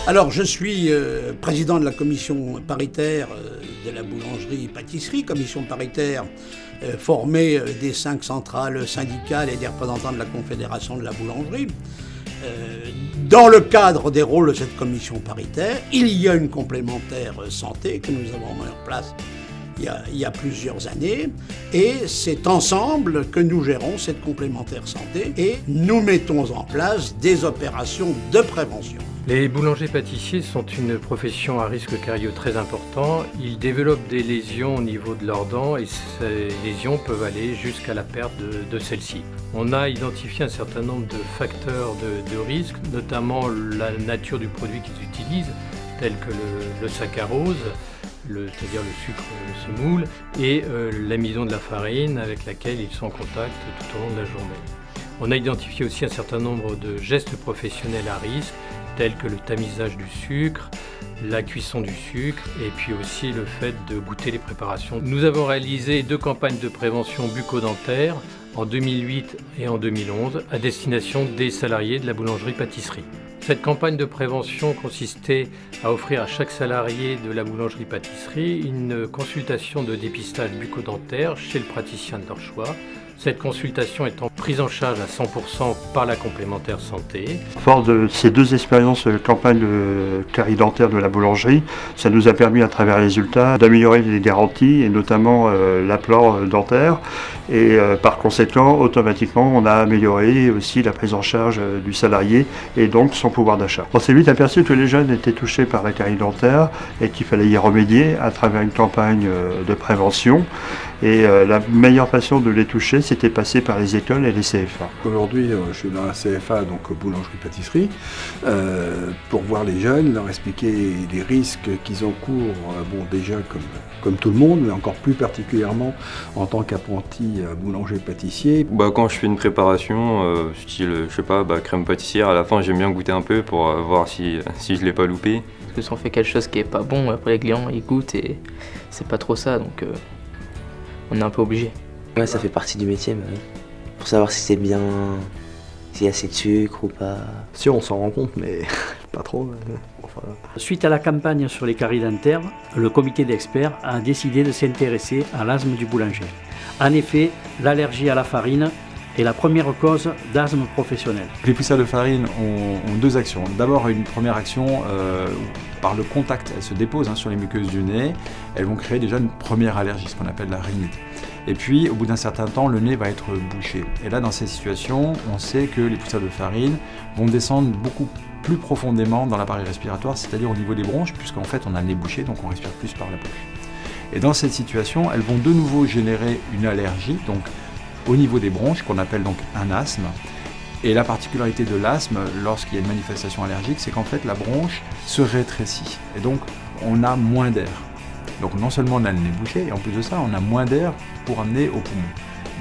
Alors, je suis président de la commission paritaire de la boulangerie-pâtisserie, commission paritaire formée des 5 centrales syndicales et des représentants de la Confédération de la boulangerie. Dans le cadre des rôles de cette commission paritaire, il y a une complémentaire santé que nous avons mis en place il y a plusieurs années, et c'est ensemble que nous gérons cette complémentaire santé et nous mettons en place des opérations de prévention. Les boulangers-pâtissiers sont une profession à risque carieux très important. Ils développent des lésions au niveau de leurs dents et ces lésions peuvent aller jusqu'à la perte de celles-ci. On a identifié un certain nombre de facteurs de risque, notamment la nature du produit qu'ils utilisent, tel que le saccharose, c'est-à-dire le sucre semoule, et l'amidon de la farine avec laquelle ils sont en contact tout au long de la journée. On a identifié aussi un certain nombre de gestes professionnels à risque, tels que le tamisage du sucre, la cuisson du sucre et puis aussi le fait de goûter les préparations. Nous avons réalisé 2 campagnes de prévention bucco-dentaire en 2008 et en 2011 à destination des salariés de la boulangerie-pâtisserie. Cette campagne de prévention consistait à offrir à chaque salarié de la boulangerie-pâtisserie une consultation de dépistage bucco-dentaire chez le praticien de leur choix. Cette consultation étant prise en charge à 100% par la complémentaire santé. Fort de ces 2 expériences de campagne de carie dentaire de la boulangerie, ça nous a permis à travers les résultats d'améliorer les garanties et notamment l'apport dentaire. Et par conséquent, automatiquement, on a amélioré aussi la prise en charge du salarié et donc son pouvoir d'achat. On s'est vite aperçu que les jeunes étaient touchés par la carie dentaire et qu'il fallait y remédier à travers une campagne de prévention. Et la meilleure façon de les toucher, c'était passer par les écoles et les CFA. Aujourd'hui, je suis dans la CFA, donc boulangerie-pâtisserie, pour voir les jeunes, leur expliquer les risques qu'ils encourent, déjà comme tout le monde, mais encore plus particulièrement en tant qu'apprenti boulanger-pâtissier. Quand je fais une préparation, style, crème pâtissière, à la fin j'aime bien goûter un peu pour voir si je l'ai pas loupé. Parce que si on fait quelque chose qui est pas bon, après les clients ils goûtent et c'est pas trop ça, donc on est un peu obligé. Ouais, ça fait partie du métier, mais pour savoir si c'est bien, s'il y a assez de sucre ou pas. Si on s'en rend compte, mais pas trop. Suite à la campagne sur les caries dentaires, le comité d'experts a décidé de s'intéresser à l'asthme du boulanger. En effet, l'allergie à la farine est la première cause d'asthme professionnel. Les poussières de farine ont 2 actions. D'abord, une première action, par le contact, elles se déposent sur les muqueuses du nez. Elles vont créer déjà une première allergie, ce qu'on appelle la rhinite. Et puis, au bout d'un certain temps, le nez va être bouché. Et là, dans ces situations, on sait que les poussières de farine vont descendre beaucoup plus profondément dans l'appareil respiratoire, c'est-à-dire au niveau des bronches, puisqu'en fait, on a le nez bouché, donc on respire plus par la bouche. Et dans cette situation, elles vont de nouveau générer une allergie, donc au niveau des bronches, qu'on appelle donc un asthme. Et la particularité de l'asthme, lorsqu'il y a une manifestation allergique, c'est qu'en fait, la bronche se rétrécit. Et donc, on a moins d'air. Donc non seulement on a le nez bouché, et en plus de ça, on a moins d'air pour amener aux poumons.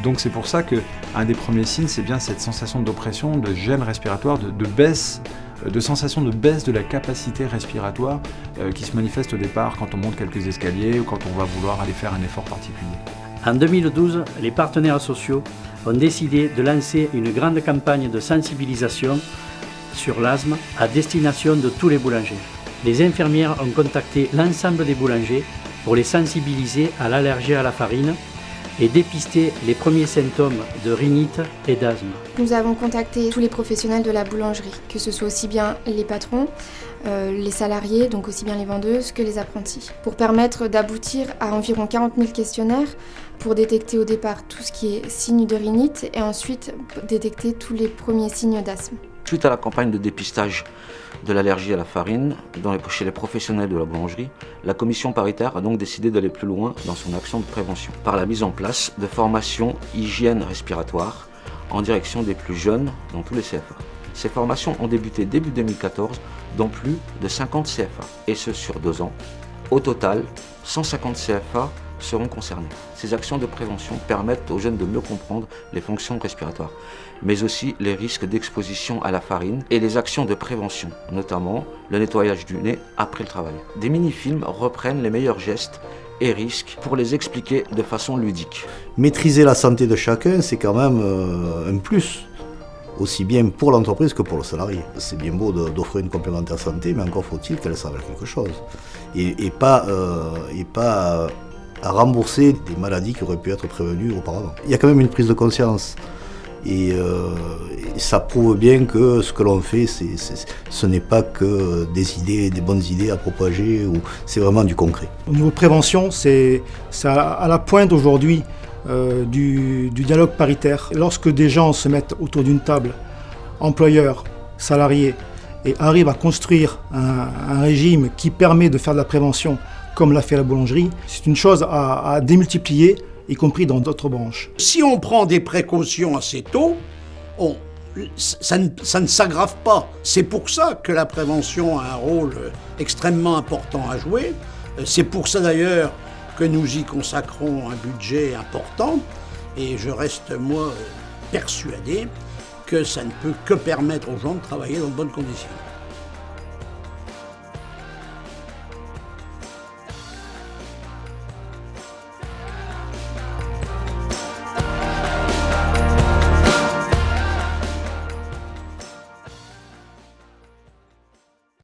Donc c'est pour ça qu'un des premiers signes, c'est bien cette sensation d'oppression, de gêne respiratoire, de baisse, de sensation de baisse de la capacité respiratoire qui se manifeste au départ quand on monte quelques escaliers ou quand on va vouloir aller faire un effort particulier. En 2012, les partenaires sociaux ont décidé de lancer une grande campagne de sensibilisation sur l'asthme à destination de tous les boulangers. Les infirmières ont contacté l'ensemble des boulangers pour les sensibiliser à l'allergie à la farine et dépister les premiers symptômes de rhinite et d'asthme. Nous avons contacté tous les professionnels de la boulangerie, que ce soit aussi bien les patrons, les salariés, donc aussi bien les vendeuses que les apprentis, pour permettre d'aboutir à environ 40 000 questionnaires pour détecter au départ tout ce qui est signe de rhinite et ensuite détecter tous les premiers signes d'asthme. Suite à la campagne de dépistage de l'allergie à la farine chez les professionnels de la boulangerie, la commission paritaire a donc décidé d'aller plus loin dans son action de prévention par la mise en place de formations hygiène respiratoire en direction des plus jeunes dans tous les CFA. Ces formations ont débuté début 2014 dans plus de 50 CFA, et ce sur 2 ans. Au total, 150 CFA seront concernés. Ces actions de prévention permettent aux jeunes de mieux comprendre les fonctions respiratoires, mais aussi les risques d'exposition à la farine et les actions de prévention, notamment le nettoyage du nez après le travail. Des mini-films reprennent les meilleurs gestes et risques pour les expliquer de façon ludique. Maîtriser la santé de chacun, c'est quand même un plus. aussi bien pour l'entreprise que pour le salarié. C'est bien beau d'offrir une complémentaire santé, mais encore faut-il qu'elle serve à quelque chose. Et pas à rembourser des maladies qui auraient pu être prévenues auparavant. Il y a quand même une prise de conscience. Et ça prouve bien que ce que l'on fait, ce n'est pas que des idées, des bonnes idées à propager, c'est vraiment du concret. Au niveau prévention, c'est à la pointe aujourd'hui du dialogue paritaire. Lorsque des gens se mettent autour d'une table, employeurs, salariés, et arrivent à construire un régime qui permet de faire de la prévention, comme l'a fait la boulangerie, c'est une chose à démultiplier, y compris dans d'autres branches. Si on prend des précautions assez tôt, ça ne s'aggrave pas. C'est pour ça que la prévention a un rôle extrêmement important à jouer. C'est pour ça d'ailleurs que nous y consacrons un budget important. Et je reste, moi, persuadé que ça ne peut que permettre aux gens de travailler dans de bonnes conditions.